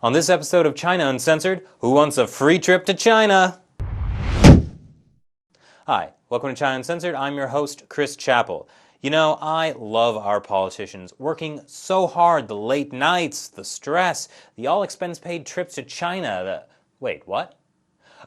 On this episode of China Uncensored, who wants a free trip to China? Hi, welcome to China Uncensored. I'm your host, Chris Chappell. You know, I love our politicians working so hard, the late nights, the stress, the all-expense-paid trips to China, Wait, what?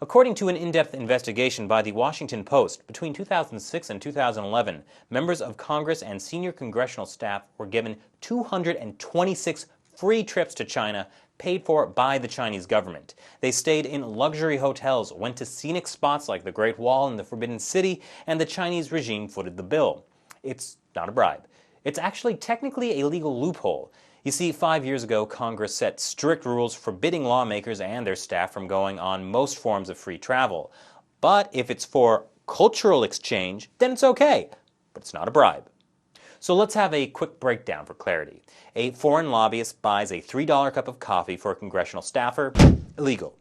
According to an in-depth investigation by the Washington Post, between 2006 and 2011, members of Congress and senior congressional staff were given 226 free trips to China paid for by the Chinese government. They stayed in luxury hotels, went to scenic spots like the Great Wall and the Forbidden City, and the Chinese regime footed the bill. It's not a bribe. It's actually technically a legal loophole. You see, 5 years ago, Congress set strict rules forbidding lawmakers and their staff from going on most forms of free travel. But if it's for cultural exchange, then it's okay. But it's not a bribe. So let's have a quick breakdown for clarity. A foreign lobbyist buys a $3 cup of coffee for a congressional staffer. Illegal.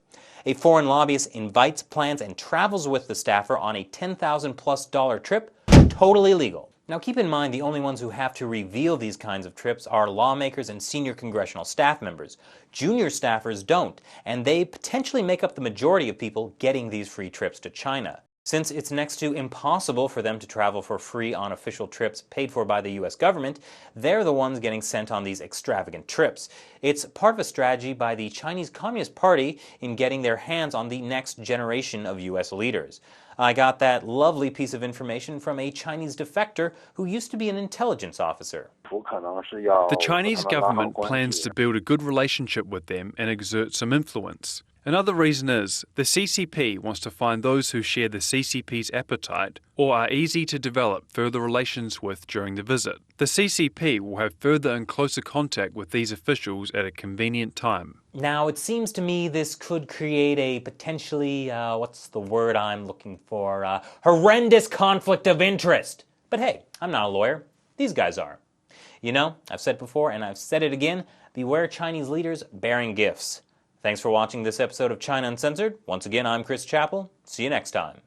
A foreign lobbyist invites, plans, and travels with the staffer on a $10,000+ trip. Totally legal. Now keep in mind the only ones who have to reveal these kinds of trips are lawmakers and senior congressional staff members. Junior staffers don't, and they potentially make up the majority of people getting these free trips to China. Since it's next to impossible for them to travel for free on official trips paid for by the US government, they're the ones getting sent on these extravagant trips. It's part of a strategy by the Chinese Communist Party in getting their hands on the next generation of US leaders. I got that lovely piece of information from a Chinese defector who used to be an intelligence officer. The Chinese government plans to build a good relationship with them and exert some influence. Another reason is the CCP wants to find those who share the CCP's appetite or are easy to develop further relations with during the visit. The CCP will have further and closer contact with these officials at a convenient time. Now, it seems to me this could create a potentially, what's the word I'm looking for, horrendous conflict of interest. But hey, I'm not a lawyer. These guys are. You know, I've said before and I've said it again, beware Chinese leaders bearing gifts. Thanks for watching this episode of China Uncensored. Once again, I'm Chris Chappell. See you next time.